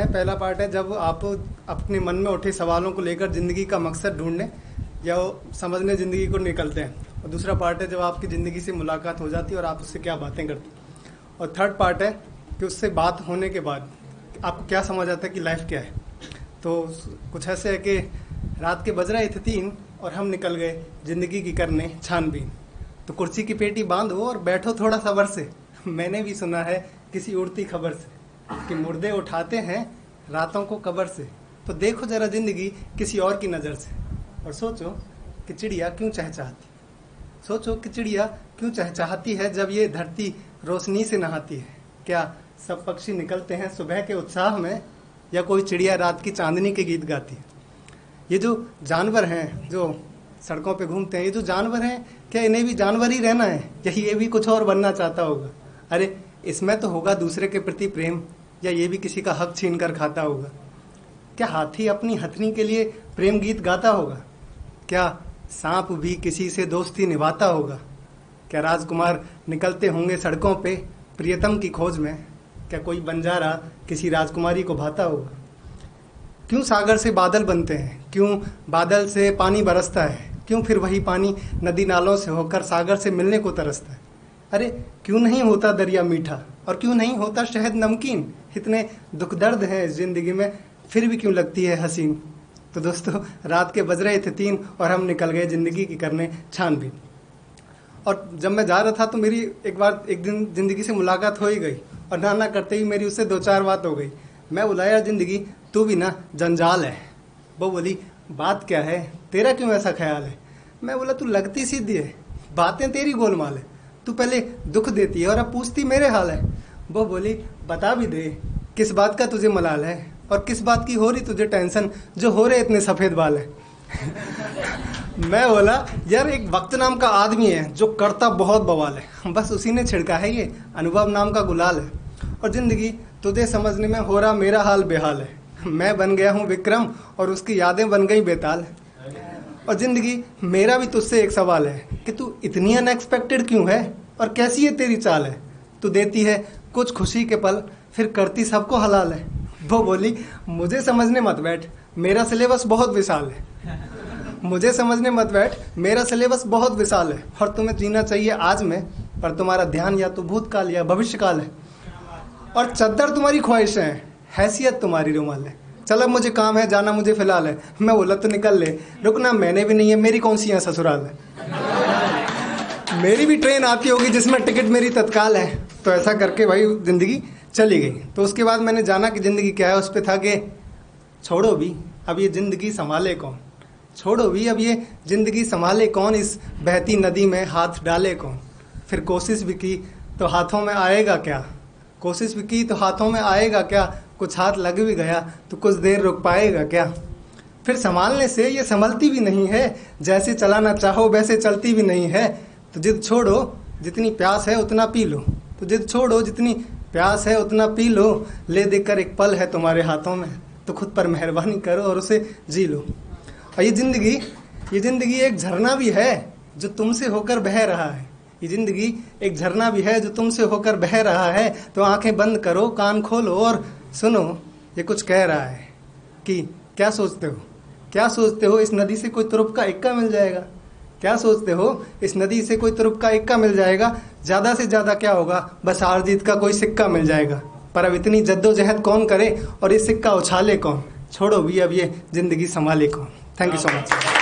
पहला पार्ट है जब आप अपने मन में उठे सवालों को लेकर ज़िंदगी का मकसद ढूंढने या समझने ज़िंदगी को निकलते हैं। और दूसरा पार्ट है जब आपकी ज़िंदगी से मुलाकात हो जाती है और आप उससे क्या बातें करते हैं। और थर्ड पार्ट है कि उससे बात होने के बाद आपको क्या समझ आता है कि लाइफ क्या है। तो कुछ ऐसे है कि रात के बज रहे थे 3 और हम निकल गए ज़िंदगी की करने छानबीन। तो कुर्सी की पेटी बांधो और बैठो थोड़ा सब्र से। मैंने भी सुना है किसी उड़ती खबर से कि मुर्दे उठाते हैं रातों को कब्र से। तो देखो जरा ज़िंदगी किसी और की नज़र से और सोचो कि चिड़िया क्यों चहचहाती। सोचो कि चिड़िया क्यों चहचहाती है जब ये धरती रोशनी से नहाती है। क्या सब पक्षी निकलते हैं सुबह के उत्साह में या कोई चिड़िया रात की चांदनी के गीत गाती है। ये जो जानवर हैं जो सड़कों पे घूमते हैं, ये जो जानवर हैं, क्या इन्हें भी जानवर ही रहना है या ये भी कुछ और बनना चाहता होगा। अरे इसमें तो होगा दूसरे के प्रति प्रेम या ये भी किसी का हक छीन कर खाता होगा। क्या हाथी अपनी हथनी के लिए प्रेम गीत गाता होगा। क्या सांप भी किसी से दोस्ती निभाता होगा। क्या राजकुमार निकलते होंगे सड़कों पे प्रियतम की खोज में। क्या कोई बंजारा किसी राजकुमारी को भाता होगा। क्यों सागर से बादल बनते हैं, क्यों बादल से पानी बरसता है, क्यों फिर वही पानी नदी नालों से होकर सागर से मिलने को तरसता है। अरे क्यों नहीं होता दरिया मीठा और क्यों नहीं होता शहद नमकीन। इतने दुख दर्द हैं इस ज़िंदगी में फिर भी क्यों लगती है हसीन। तो दोस्तों रात के बज रहे थे 3 और हम निकल गए ज़िंदगी की करने छानबीन। और जब मैं जा रहा था तो मेरी एक दिन ज़िंदगी से मुलाकात हो ही गई और ना करते ही मेरी उससे 2-4 बात हो गई। मैं बोला यार ज़िंदगी तू भी ना जंजाल है। वो बोली बात क्या है, तेरा क्यों ऐसा ख्याल है। मैं बोला तू लगती सीधी है, बातें तेरी गोलमाल है। तू पहले दुख देती है और अब पूछती मेरे हाल है। वो बोली बता भी दे किस बात का तुझे मलाल है और किस बात की हो रही तुझे टेंशन जो हो रहे इतने सफ़ेद बाल है। मैं बोला यार एक वक्त नाम का आदमी है जो करता बहुत बवाल है, बस उसी ने छिड़का है ये अनुभव नाम का गुलाल है। और ज़िंदगी तुझे समझने में हो रहा मेरा हाल बेहाल है। मैं बन गया हूँ विक्रम और उसकी यादें बन गई बेताल। और ज़िंदगी मेरा भी तुझसे एक सवाल है कि तू इतनी अनएक्सपेक्टेड क्यों है और कैसी है तेरी चाल है। तू देती है कुछ खुशी के पल फिर करती सबको हलाल है। वो बोली मुझे समझने मत बैठ मेरा सिलेबस बहुत विशाल है। मुझे समझने मत बैठ मेरा सिलेबस बहुत विशाल है और तुम्हें जीना चाहिए आज में पर तुम्हारा ध्यान या तो भूतकाल या भविष्यकाल है। और चद्दर तुम्हारी ख्वाहिशें हैं, हैसियत तुम्हारी रुमाल है। चल अब मुझे काम है जाना मुझे फ़िलहाल है। मैं बोला तो निकल ले, रुकना मैंने भी नहीं है, मेरी कौन सी यहाँ ससुराल है। मेरी भी ट्रेन आती होगी जिसमें टिकट मेरी तत्काल है। तो ऐसा करके भाई ज़िंदगी चली गई। तो उसके बाद मैंने जाना कि ज़िंदगी क्या है। उस पर था कि छोड़ो भी अब ये ज़िंदगी संभाले कौन। छोड़ो भी अब ये ज़िंदगी संभाले कौन, इस बहती नदी में हाथ डाले कौन। फिर कोशिश भी की तो हाथों में आएगा क्या। कोशिश भी की तो हाथों में आएगा क्या। कुछ हाथ लग भी गया तो कुछ देर रुक पाएगा क्या। फिर संभालने से ये संभलती भी नहीं है, जैसे चलाना चाहो वैसे चलती भी नहीं है। तो जिद छोड़ो जितनी प्यास है उतना पी लो। तो जिद छोड़ो जितनी प्यास है उतना पी लो। ले देकर एक पल है तुम्हारे हाथों में तो खुद पर मेहरबानी करो और उसे जी लो। और ये ज़िंदगी एक झरना भी है जो तुमसे होकर बह रहा है। ये ज़िंदगी एक झरना भी है जो तुमसे होकर बह रहा है। तो आंखें बंद करो कान खोलो और सुनो ये कुछ कह रहा है कि क्या सोचते हो इस नदी से कोई तुरुप का इक्का मिल जाएगा। क्या सोचते हो इस नदी से कोई तुरुप का इक्का मिल जाएगा। ज़्यादा से ज़्यादा क्या होगा बस हार जीत का कोई सिक्का मिल जाएगा। पर अब इतनी जद्दोजहद कौन करे और ये सिक्का उछाले कौन। छोड़ो भी अब ये ज़िंदगी संभाले कौन। Thank you so much.